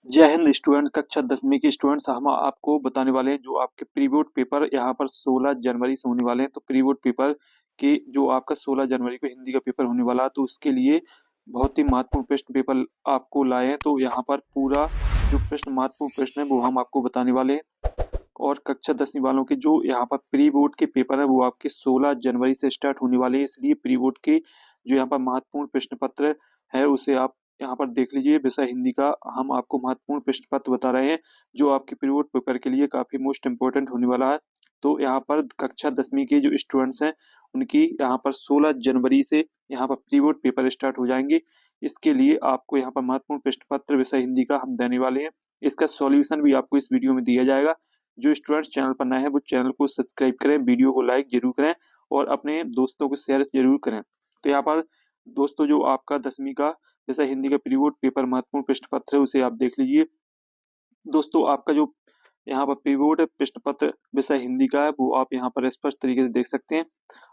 जय हिंद स्टूडेंट, कक्षा 10वीं के स्टूडेंट्स। हम आपको बताने वाले हैं जो आपके प्री बोर्ड पेपर यहाँ पर 16 जनवरी से होने वाले हैं। तो प्री बोर्ड पेपर के जो आपका 16 जनवरी को हिंदी का पेपर होने वाला है, तो उसके लिए बहुत ही महत्वपूर्ण प्रश्न पेपर आपको लाए हैं। तो यहाँ पर पूरा जो प्रश्न महत्वपूर्ण प्रश्न है वो हम आपको बताने वाले हैं। और कक्षा 10वीं वालों के जो यहाँ पर प्री बोर्ड के पेपर है वो आपके 16 जनवरी से स्टार्ट होने वाले हैं। इसलिए प्री बोर्ड के जो यहाँ पर महत्वपूर्ण प्रश्न पत्र है उसे आप यहाँ पर देख लीजिए। विषय हिंदी का हम आपको महत्वपूर्ण प्रश्न पत्र बता रहे हैं जो आपके प्री बोर्ड पेपर के लिए काफी मोस्ट इम्पोर्टेंट होने वाला है। तो यहाँ पर कक्षा 10वीं के जो स्टूडेंट्स हैं उनकी यहाँ पर 16 जनवरी से यहाँ पर प्री बोर्ड पेपर स्टार्ट हो जाएंगे। इसके लिए आपको यहाँ पर महत्वपूर्ण प्रश्न पत्र विषय हिंदी का हम देने वाले हैं। इसका सॉल्यूशन भी आपको इस वीडियो में दिया जाएगा। जो स्टूडेंट्स चैनल पर नए हैं वो चैनल को सब्सक्राइब करें, वीडियो को लाइक जरूर करें और अपने दोस्तों को शेयर जरूर करें। तो यहाँ पर दोस्तों जो आपका 10वीं का जैसा हिंदी का प्री बोर्ड पेपर महत्वपूर्ण प्रश्न पत्र है उसे आप देख लीजिए। दोस्तों आपका जो यहाँ पर प्री बोर्ड प्रश्न पत्र विषय हिंदी का है वो आप यहाँ पर स्पष्ट तरीके से देख सकते हैं।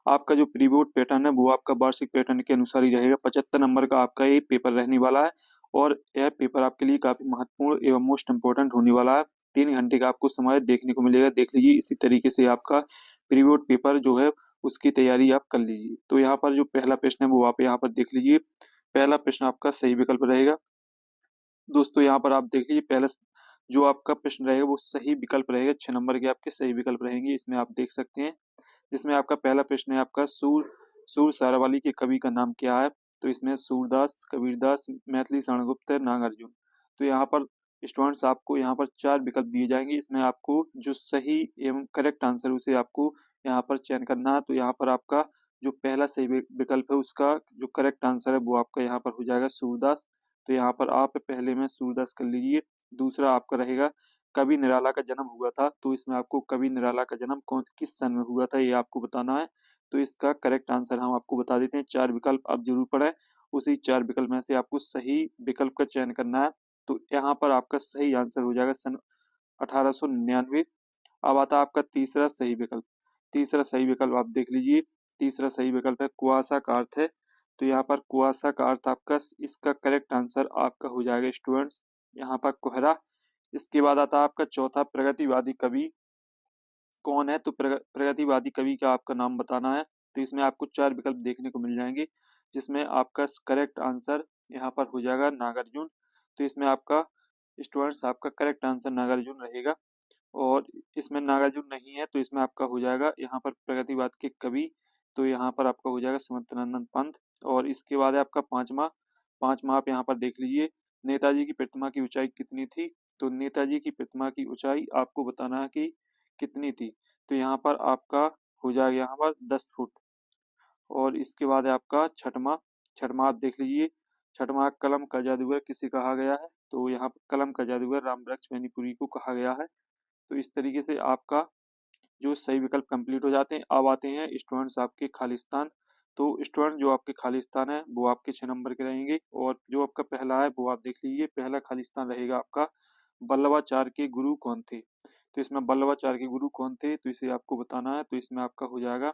आपका जो प्री बोर्ड पैटर्न है वो आपका वार्षिक पैटर्न के अनुसार ही रहेगा। 75 नंबर का आपका ये पेपर रहने वाला है और यह पेपर आपके लिए काफी महत्वपूर्ण एवं मोस्ट इम्पोर्टेंट होने वाला है। 3 घंटे का आपको समय देखने को मिलेगा। देख लीजिए इसी तरीके से आपका प्री बोर्ड पेपर जो है उसकी तैयारी आप कर लीजिए। तो यहाँ पर जो पहला प्रश्न है वो आप यहाँ पर देख लीजिए। पहला प्रश्न आपका सही विकल्प रहेगा। दोस्तों यहाँ पर आप देख लीजिए पहला जो आपका प्रश्न रहेगा वो सही विकल्प रहेगा। 6 नंबर के आपके सही विकल्प रहेंगे, इसमें आप देख सकते हैं। जिसमें आपका पहला प्रश्न है आपका सूर सूर सारावाली के कवि का नाम क्या है। तो इसमें सूरदास, कबीरदास, मैथिली शरण गुप्त, नागार्जुन। तो यहाँ पर स्टूडेंट्स आपको यहाँ पर 4 विकल्प दिए जाएंगे। इसमें आपको जो सही एवं करेक्ट आंसर उसे आपको यहाँ पर चयन करना है। तो यहाँ पर आपका जो पहला सही विकल्प है उसका जो करेक्ट आंसर है वो आपका यहाँ पर हो जाएगा सूरदास। तो यहाँ पर आप पहले में सूरदास कर लीजिए। दूसरा आपका रहेगा कवि निराला का जन्म हुआ था। तो इसमें आपको कवि निराला का जन्म कौन किस सन में हुआ था ये आपको बताना है। तो इसका करेक्ट आंसर हम आपको बता देते हैं। 4 विकल्प आप जरूर पढ़ें। उसी 4 विकल्प में से आपको सही विकल्प का चयन करना है। तो यहाँ पर आपका सही आंसर हो जाएगा सन 1899। अब आता है आपका तीसरा सही विकल्प। तीसरा सही विकल्प आप देख लीजिए। तीसरा सही विकल्प है कुआसा का अर्थ है। तो यहाँ पर कुआसा का अर्थ आपका इसका करेक्ट आंसर आपका हो जाएगा स्टूडेंट्स यहाँ पर कोहरा। इसके बाद आता है आपका चौथा प्रगतिवादी कवि कौन है। तो प्रगतिवादी कवि का आपका नाम बताना है। तो इसमें आपको 4 विकल्प देखने को मिल जाएंगे जिसमें आपका करेक्ट आंसर यहाँ पर हो जाएगा नागार्जुन। तो इसमें आपका स्टूडेंट्स आपका करेक्ट आंसर नागार्जुन रहेगा। और इसमें नागार्जुन नहीं है तो इसमें आपका हो जाएगा यहाँ पर प्रगतिवाद के कवि। तो यहाँ पर आपका हो जाएगा सुमित्रानंद पंत। और इसके बाद है आपका पांचवा। पांचवा आप यहाँ पर देख लीजिए नेताजी की प्रतिमा की ऊंचाई कितनी थी। तो नेताजी की प्रतिमा की ऊंचाई आपको बताना है कि कितनी थी। तो यहाँ पर आपका हो जाएगा यहाँ पर 10 फुट। और इसके बाद है आपका छठवां। छठवां आप देख लीजिए। छठवां कलम का जादूगर किसे कहा गया है। तो यहाँ पर कलम का जादूगर रामवृक्ष मैनीपुरी को कहा गया है। तो इस तरीके से आपका जो सही विकल्प कंप्लीट हो जाते हैं। अब आते हैं स्टूडेंट्स आपके खालिस्तान। तो स्टूडेंट जो आपके खालिस्तान है वो आपके 6 नंबर के रहेंगे। और जो आपका पहला है वो आप देख लीजिए। पहला खालिस्तान रहेगा आपका बल्लभाचार्य के गुरु कौन थे। तो इसमें बल्लभाचार्य के गुरु कौन थे तो इसे आपको बताना है। तो इसमें आपका हो जाएगा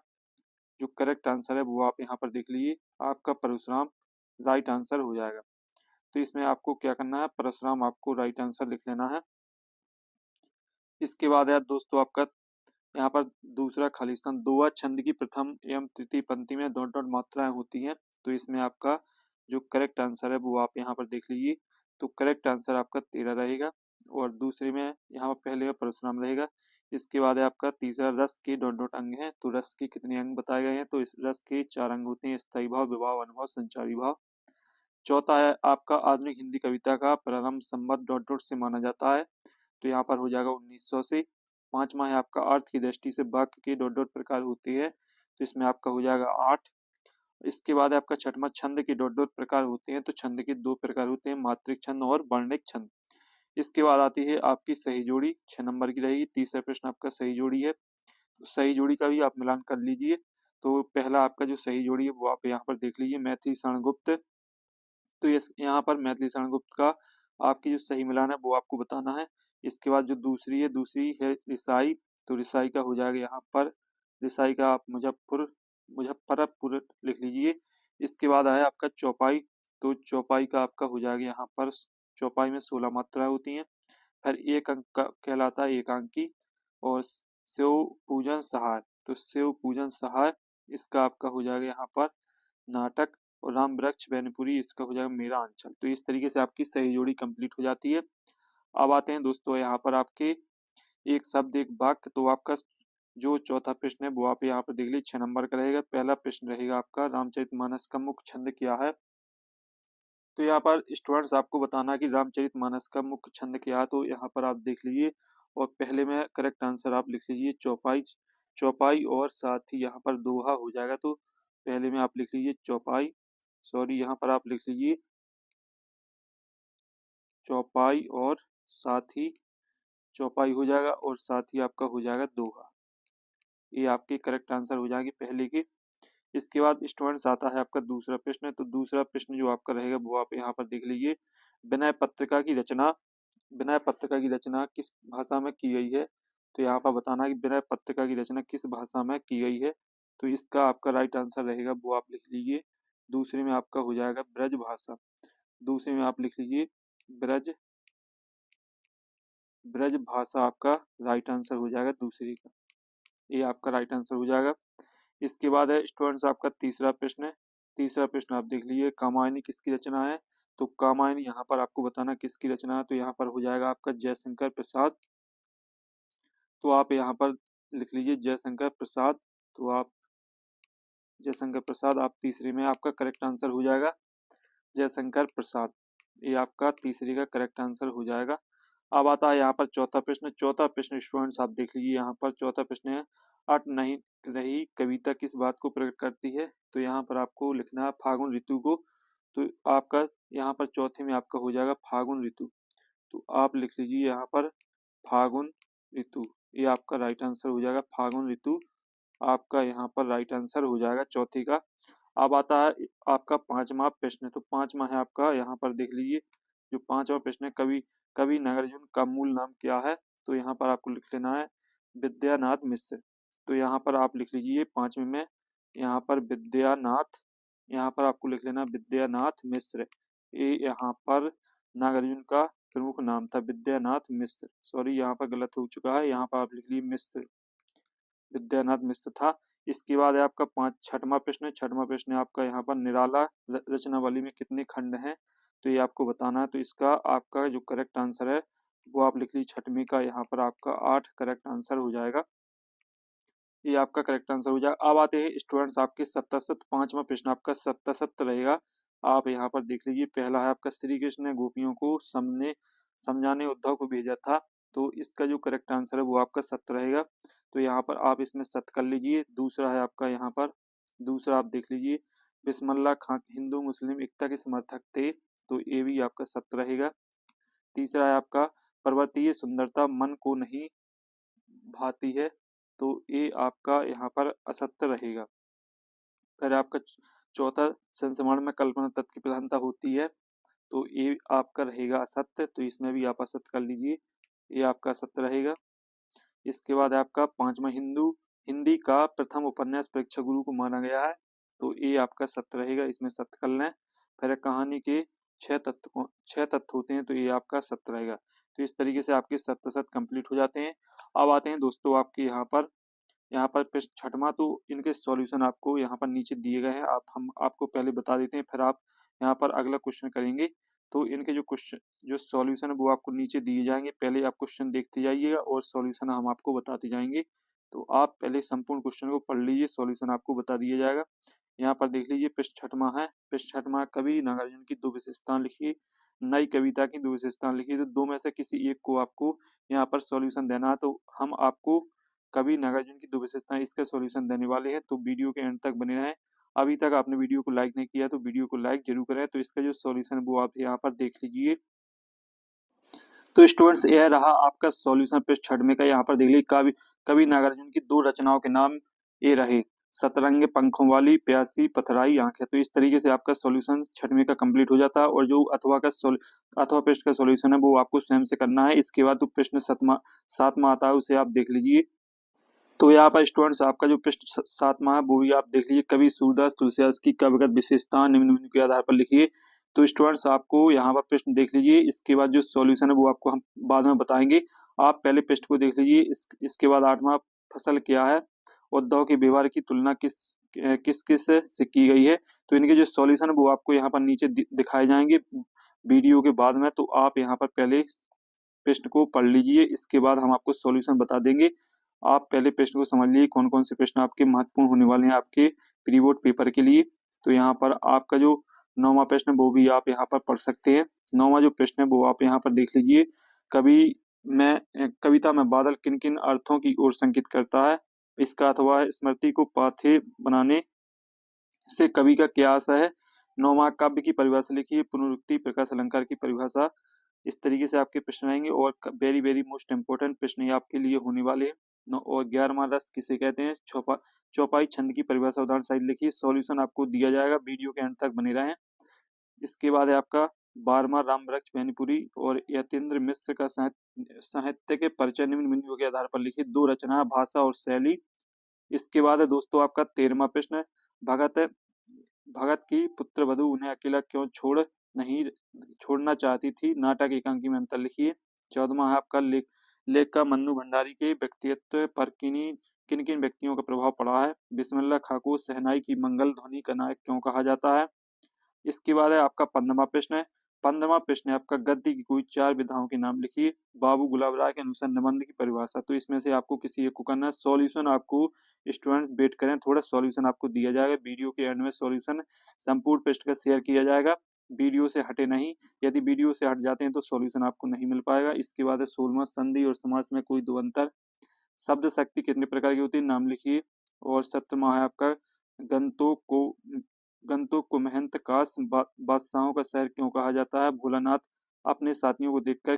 जो करेक्ट आंसर है वो आप यहाँ पर देख लीजिए आपका परशुराम राइट आंसर हो जाएगा। तो इसमें आपको क्या करना है परशुराम आपको राइट आंसर लिख लेना है। इसके बाद है दोस्तों आपका यहाँ पर दूसरा खालिस्तान दोहा छंद की प्रथम एवं तृतीय पंक्ति में डॉट डॉट मात्राएं होती हैं। तो इसमें आपका जो करेक्ट आंसर है वो आप यहाँ पर देख लीजिए। तो करेक्ट आंसर आपका 13 रहेगा। और दूसरे में यहाँ पर पहले में परशुराम रहेगा। इसके बाद है आपका तीसरा रस के डॉट डॉट अंग है। तो रस के कितने अंग बताए गए हैं। तो इस रस के 4 अंग होते हैं स्थायी भाव, विभाव, अनुभव, संचारी भाव। चौथा है आपका आधुनिक हिंदी कविता का प्रारंभ संवत डॉट डॉट से माना जाता है। तो यहाँ पर हो जाएगा 1900 से। पांचवा है आपका अर्थ की दृष्टि से वाक्य के डॉट डॉट प्रकार होते हैं। तो इसमें आपका हो जाएगा 8। इसके बाद है आपका छठवां छंद के डॉट डॉट प्रकार होते हैं। तो छंद के 2 प्रकार होते हैं मात्रिक छंद और वर्णिक छंद। इसके बाद आती है आपकी सही जोड़ी 6 नंबर की रहेगी। तीसरा प्रश्न आपका सही जोड़ी है। तो सही जोड़ी का भी आप मिलान कर लीजिए। तो पहला आपका जो सही जोड़ी है वो आप यहाँ पर देख लीजिए मैथिली शरण गुप्त। तो इस यहाँ पर मैथिली शरण गुप्त का आपकी जो सही मिलान है वो आपको बताना है। इसके बाद जो दूसरी है रिसाई। तो रिसाई का हो जाएगा यहाँ पर रिसाई का आप मुजफ्फरपुर लिख लीजिए। इसके बाद आया आपका चौपाई। तो चौपाई का आपका हो जाएगा यहाँ पर चौपाई में 16 मात्राएं होती हैं। फिर एक अंक कहलाता है एकांकी और शिव पूजन सहाय। तो शिव पूजन सहाय इसका आपका हो जाएगा यहाँ पर नाटक, और राम वृक्ष बैनपुरी इसका हो जाएगा मेरा अंचल। तो इस तरीके से आपकी सही जोड़ी कंप्लीट हो जाती है। अब आते हैं दोस्तों यहाँ पर आपके एक शब्द एक वाक्य। तो आपका जो चौथा प्रश्न है वो आप यहाँ पर देख लीजिए 6 नंबर का रहेगा। पहला प्रश्न रहेगा आपका रामचरितमानस का मुख्य छंद क्या है। तो यहाँ पर स्टूडेंट्स आपको बताना कि रामचरितमानस का मुख्य छंद क्या है। तो यहाँ पर आप देख लीजिए और पहले में करेक्ट आंसर आप लिख लीजिए चौपाई। चौपाई और साथ ही यहाँ पर दोहा हो जाएगा। तो पहले में आप लिख लीजिए चौपाई, सॉरी यहाँ पर आप लिख लीजिए चौपाई और साथ ही चौपाई हो जाएगा और साथ ही आपका हो जाएगा दोहा। ये आपके करेक्ट आंसर हो जाएंगे पहले के। इसके बाद स्टूडेंट्स आता है आपका दूसरा प्रश्न। तो दूसरा प्रश्न जो आपका रहेगा वो आप यहाँ पर देख लीजिए विनय पत्रिका की रचना, विनय पत्रिका की रचना किस भाषा में की गई है। तो यहाँ पर बताना है कि विनय पत्रिका की रचना किस भाषा में की गई है। तो इसका आपका राइट आंसर रहेगा वो आप लिख लीजिए दूसरे में आपका हो जाएगा ब्रज भाषा। दूसरे में आप लिख लीजिए ब्रज, ब्रज भाषा आपका राइट आंसर हो जाएगा दूसरी का। ये आपका राइट आंसर हो जाएगा। इसके बाद है स्टूडेंट्स आपका तीसरा प्रश्न है। तीसरा प्रश्न आप देख लीजिए कामायनी किसकी रचना है। तो कामायनी यहाँ पर आपको बताना किसकी रचना है। तो यहाँ पर हो जाएगा आपका जयशंकर प्रसाद। तो आप यहाँ पर लिख लीजिए जयशंकर प्रसाद। तो आप जयशंकर प्रसाद आप तीसरे में आपका करेक्ट आंसर हो जाएगा जयशंकर प्रसाद। ये आपका तीसरे का करेक्ट आंसर हो जाएगा। अब आता है यहाँ पर चौथा प्रश्न। चौथा प्रश्न स्टूडेंट्स आप देख लीजिए यहाँ पर चौथा प्रश्न है अट नहीं रही कविता किस बात को प्रकट करती है। तो यहाँ पर आपको लिखना है फागुन ऋतु को। तो आपका यहाँ पर चौथे में आपका हो जाएगा फागुन ऋतु। तो आप लिख लीजिए यहाँ पर फागुन ऋतु। ये आपका राइट आंसर हो जाएगा फागुन ऋतु। आपका यहाँ पर राइट आंसर हो जाएगा चौथे का। अब आता है आपका पांचवा प्रश्न। तो पांचवा है आपका यहाँ पर देख लीजिए जो पांचवा प्रश्न है कवि कवि नागार्जुन का मूल नाम क्या है। तो यहाँ पर आपको लिख लेना है विद्यानाथ मिश्र। तो यहाँ पर आप लिख लीजिए पांचवे में यहाँ पर विद्यानाथ, यहाँ पर आपको लिख लेना विद्यानाथ मिश्र। ये यहाँ पर नागार्जुन का प्रमुख नाम था विद्यानाथ मिश्र। सॉरी यहाँ पर गलत हो चुका है, यहाँ पर आप लिख लीजिए मिश्र, विद्यानाथ मिश्र था। इसके बाद है आपका छठवां प्रश्न। छठवां प्रश्न आपका यहाँ पर निराला रचनावली में कितने खंड हैं। तो ये आपको बताना है। तो इसका आपका जो करेक्ट आंसर है वो आप लिख लीजिए छठवीं का यहाँ पर आपका 8 करेक्ट आंसर हो जाएगा। ये आपका करेक्ट आंसर हो जाएगा। अब आते हैं स्टूडेंट्स आपके सत्तासत पांचवा प्रश्न आपका सत्तासत रहेगा। आप यहाँ पर देख लीजिए पहला है आपका श्री कृष्ण ने गोपियों को समझाने उद्धव को भेजा था। तो इसका जो करेक्ट आंसर है वो आपका सत्य रहेगा। तो यहाँ पर आप इसमें सत्य कर लीजिए। दूसरा है आपका यहाँ पर दूसरा आप देख लीजिए बिस्मिल्लाह खां हिंदू मुस्लिम एकता के समर्थक थे। तो ये भी आपका सत्य रहेगा। तीसरा है आपका पर्वतीय सुंदरता मन को नहीं भाती है। तो ये आपका यहाँ पर असत्य रहेगा। फिर आपका चौथा संस्मरण में कल्पना तत्व की प्रधानता होती है। तो ये आपका रहेगा असत्य। तो इसमें भी आप असत्य कर लीजिए, ये आपका असत्य रहेगा। इसके बाद आपका पांचवा हिंदी का प्रथम उपन्यास परीक्षा गुरु को माना गया है। तो ये आपका सत्य रहेगा, इसमें सत्य कर लें। फिर कहानी के 6 तत्व होते हैं। तो ये आपका सत्य रहेगा। तो इस तरीके से आपके सत्य सत्य कंप्लीट हो जाते हैं। अब आते हैं दोस्तों आपके यहाँ पर प्रश्न छठवां। तो इनके सॉल्यूशन आपको यहाँ पर नीचे दिए गए हैं। हम आपको पहले बता देते हैं, फिर आप यहाँ पर अगला क्वेश्चन करेंगे। तो इनके जो सॉल्यूशन है वो आपको नीचे दिए जाएंगे। पहले आप क्वेश्चन देखते जाइएगा और सॉल्यूशन हम आपको बताते जाएंगे। तो आप पहले संपूर्ण क्वेश्चन को पढ़ लीजिए, सॉल्यूशन आपको बता दिया जाएगा। यहाँ पर देख लीजिए प्रश्न छठवां है। प्रश्न छठवां कवि नागार्जुन की 2 विशेषताएं लिखिए, नई कविता की 2 विशेषताएं लिखिए। तो 2 में से किसी एक को आपको यहाँ पर सॉल्यूशन देना है। तो हम आपको कवि नागार्जुन की 2 विशेषताएं इसका सॉल्यूशन देने वाले हैं। तो वीडियो के एंड तक बने रहें। अभी तक आपने वीडियो को लाइक नहीं किया तो वीडियो को लाइक जरूर करें। तो इसका जो सॉल्यूशन है वो आप यहाँ पर देख लीजिए। तो स्टूडेंट्स यह रहा आपका सॉल्यूशन प्रश्न छठवें का। यहाँ पर देख लीजिए कवि नागार्जुन की 2 रचनाओं के नाम ये रहे सतरंग पंखों वाली, प्यासी, पथराई आंखें। तो इस तरीके से आपका सॉल्यूशन छठवीं का कंप्लीट हो जाता है। और जो अथवा प्रश्न का सॉल्यूशन है वो आपको स्वयं से करना है। इसके बाद तो प्रश्न सातवां आता है, उसे आप देख लीजिए। तो यहाँ पर स्टूडेंट्स आपका जो प्रश्न सातवां है वो भी आप देख लीजिए। कवि सूरदास तुलसीदास की कविगत विशेषता निम्न के आधार पर लिखिए। तो स्टूडेंट्स आपको यहाँ पर प्रश्न देख लीजिए, इसके बाद जो सॉल्यूशन है वो आपको हम बाद में बताएंगे। आप पहले प्रश्न को देख लीजिए। इसके बाद 8वां, फसल क्या है? उद्धव के व्यवहार की तुलना किस किस से की गई है? तो इनके जो सॉल्यूशन है वो आपको यहाँ पर नीचे दिखाए जाएंगे वीडियो के बाद में। तो आप यहाँ पर पहले प्रश्न को पढ़ लीजिए, इसके बाद हम आपको सॉल्यूशन बता देंगे। आप पहले प्रश्न को समझ लीजिए कौन कौन से प्रश्न आपके महत्वपूर्ण होने वाले हैं आपके प्री बोर्ड पेपर के लिए। तो यहाँ पर आपका जो 9वां प्रश्न है वो भी आप यहाँ पर पढ़ सकते हैं। 9वां जो प्रश्न है वो आप यहाँ पर देख लीजिए। कविता में बादल किन किन अर्थों की ओर संकेत करता है? इसका अथवा स्मृति को पाथेय बनाने से कवि का क्या आशय है? 9वां, काव्य की परिभाषा लिखिए। पुनरुक्ति, प्रकाश अलंकार की परिभाषा। इस तरीके से आपके प्रश्न आएंगे और वेरी वेरी मोस्ट इंपोर्टेंट प्रश्न ये आपके लिए होने वाले हैं। और 11वां, रस किसे कहते हैं? चौपाई छंद की परिभाषा उदाहरण सहित लिखिए। सॉल्यूशन आपको दिया जाएगा, वीडियो के अंत तक बने रहें। इसके बाद है आपका 12वां, राम वृक्ष मैनीपुरी और यतीन्द्र मिश्र का साहित्य के परिचय निम्न बिंदुओं के आधार पर लिखिए। 2 रचना, भाषा और शैली। इसके बाद है दोस्तों आपका 13वां प्रश्न, भगत भगत की पुत्र वधु उन्हें अकेला क्यों नहीं छोड़ना चाहती थी? नाटक एकांकी में अंतर लिखिए। 14वां है आपका लेख का मन्नू भंडारी के व्यक्तित्व पर किन किन व्यक्तियों का प्रभाव पड़ा है? बिस्मिल्लाह खां को शहनाई की मंगल ध्वनि का नायक क्यों कहा जाता है? इसके बाद है आपका 15वां प्रश्न है। 15वां प्रश्न है आपका, गद्य की कोई 4 विधाओं के नाम लिखिए। बाबू गुलाब राय के अनुसार निबंध की परिभाषा। तो इसमें से आपको किसी एक को करना है। सॉल्यूशन आपको स्टूडेंट वेट करें थोड़ा, सॉल्यूशन आपको दिया जाएगा वीडियो के एंड में। सॉल्यूशन संपूर्ण पृष्ठ का शेयर किया जाएगा, वीडियो से हटे नहीं। यदि वीडियो से हट जाते हैं तो सॉल्यूशन आपको नहीं मिल पाएगा। इसके बाद है 16वां, संधि और समास में कोई दो अंतर। शब्द शक्ति कितने प्रकार की होती है? नाम लिखिए। और 17वां है आपका, गंतोक को गंतोक को महंत काश बादशाहों का शहर क्यों कहा जाता है? भोलानाथ अपने साथियों को देखकर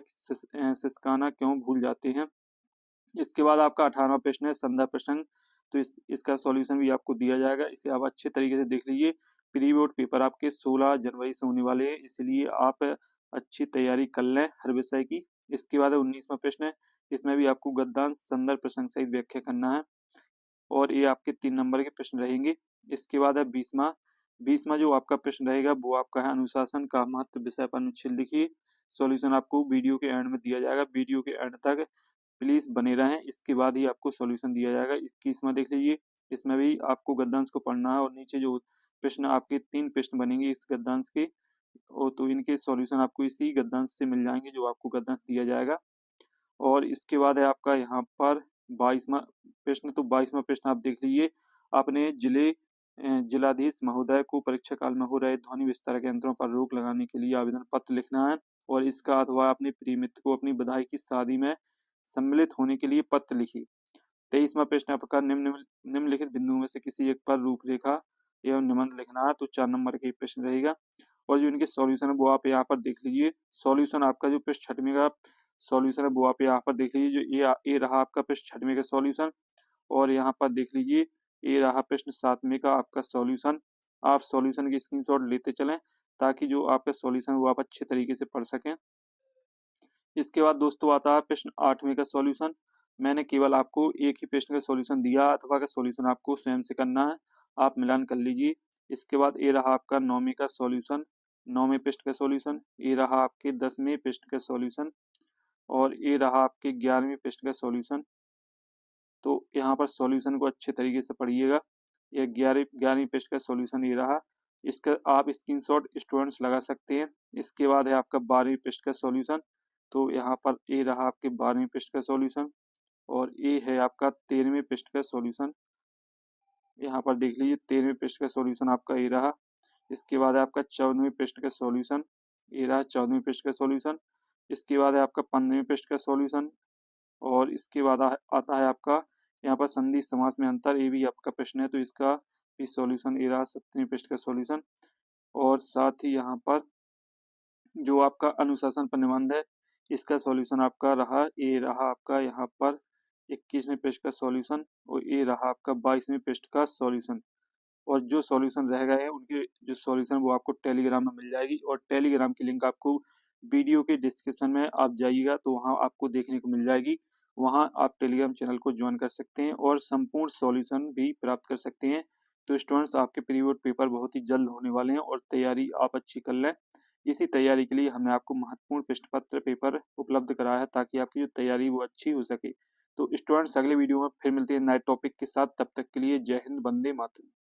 सिसकाना क्यों भूल जाते हैं? इसके बाद आपका 18वां प्रश्न है, संदर्भ प्रसंग। तो इसका सॉल्यूशन भी आपको दिया जाएगा, इसे आप अच्छे तरीके से देख लीजिए। प्री बोर्ड पेपर आपके 16 जनवरी से होने वाले हैं, इसलिए आप अच्छी तैयारी कर लें हर विषय की। इसके बाद 19वां प्रश्न है, इसमें भी आपको गद्यांश संदर्भ प्रसंग सहित व्याख्या करना है और ये आपके 3 नंबर के प्रश्न रहेंगे। इसके बाद है 20वां जो आपका प्रश्न रहेगा वो आपका है, अनुशासन का महत्व विषय पर अनुच्छेद लिखिए। सॉल्यूशन आपको वीडियो के एंड में दिया जाएगा, वीडियो के एंड तक प्लीज बने रहें, इसके बाद ही आपको सॉल्यूशन दिया जाएगा। 21वां देख लीजिए, इसमें भी आपको गद्यांश को पढ़ना है और नीचे जो प्रश्न आपके 3 प्रश्न बनेंगे इस गद्यांश के, और तो इनके सॉल्यूशन आपको इसी गद्यांश से मिल जाएंगे जो आपको गद्यांश दिया जाएगा। और इसके बाद है आपका यहाँ पर 22वां प्रश्न। तो 22वां प्रश्न आप देख लीजिए, अपने जिलाधीश महोदय को परीक्षा काल में हो रहे ध्वनि विस्तारक यंत्रों पर रोक लगाने के लिए आवेदन पत्र लिखना है और इसका अथवा अपने प्रिय मित्र को अपनी बधाई की शादी में सम्मिलित होने के लिए पत्र लिखिए। 23वां प्रश्न आपका, निम्नलिखित बिंदुओं में से किसी एक पर रूपरेखा एवं निबंध लिखना है। तो 4 नंबर का प्रश्न रहेगा और जो इनके सॉल्यूशन है वो आप यहाँ पर देख लीजिए। सॉल्यूशन आपका जो प्रश्न 6वें का सॉल्यूशन है वो आप यहाँ पर देख लीजिए। जो ये रहा आपका प्रश्न 6वें का सॉल्यूशन और यहाँ पर देख लीजिए ये रहा प्रश्न 7वें का आपका सॉल्यूशन। आप सॉल्यूशन की स्क्रीनशॉट लेते चलें ताकि जो आपका सॉल्यूशन वो आप अच्छे तरीके से पढ़ सकें। इसके बाद दोस्तों आता है प्रश्न 8वें का सॉल्यूशन। मैंने केवल आपको एक ही प्रश्न का सॉल्यूशन दिया अथवा का सॉल्यूशन आपको स्वयं से करना है, आप मिलान कर लीजिए। इसके बाद ये रहा आपका 9वें का सॉल्यूशन, 9वें प्रश्न का सॉल्यूशन। ये रहा आपके 10वें प्रश्न का सॉल्यूशन और ये रहा आपके 11वें प्रश्न का सॉल्यूशन। तो यहाँ पर सॉल्यूशन को अच्छे तरीके से पढ़िएगा। ये 11वीं पृष्ठ का सॉल्यूशन ये रहा, इसका आप स्क्रीनशॉट स्टूडेंट्स लगा सकते हैं। इसके बाद है आपका 12वीं पृष्ठ का सॉल्यूशन। तो यहाँ पर ये रहा आपके 12वीं पृष्ठ का सॉल्यूशन और ये है आपका 13वें पृष्ठ का सॉल्यूशन। यहाँ पर देख लीजिए 13वें पृष्ठ का सॉल्यूशन आपका ये रहा। इसके बाद है आपका 14वें पृष्ठ का सॉल्यूशन, ये रहा 14वें पृष्ठ का सॉल्यूशन। इसके बाद है आपका 15वें पृष्ठ का सॉल्यूशन और इसके बाद आता है आपका यहाँ पर संधि समास में अंतर, ये भी आपका प्रश्न है तो इसका भी सॉल्यूशन ये रहा 17वें पृष्ठ का सॉल्यूशन। और साथ ही यहाँ पर जो आपका अनुशासन पर निबंध है इसका सॉल्यूशन आपका रहा, ये रहा आपका यहाँ पर 21वें पृष्ठ का सॉल्यूशन और ये रहा आपका 22वें पृष्ठ का सॉल्यूशन। और जो सॉल्यूशन रह गए हैं उनके जो सॉल्यूशन वो आपको टेलीग्राम में मिल जाएगी और टेलीग्राम की लिंक आपको वीडियो के डिस्क्रिप्शन में आप जाइएगा तो वहाँ आपको देखने को मिल जाएगी। वहाँ आप टेलीग्राम चैनल को ज्वाइन कर सकते हैं और संपूर्ण सॉल्यूशन भी प्राप्त कर सकते हैं। तो स्टूडेंट्स आपके प्री बोर्ड पेपर बहुत ही जल्द होने वाले हैं और तैयारी आप अच्छी कर लें। इसी तैयारी के लिए हमने आपको महत्वपूर्ण प्रश्न पत्र पेपर उपलब्ध कराया है ताकि आपकी जो तैयारी वो अच्छी हो सके। तो स्टूडेंट्स अगले वीडियो में फिर मिलते हैं नए टॉपिक के साथ, तब तक के लिए जय हिंद, वंदे मातरम।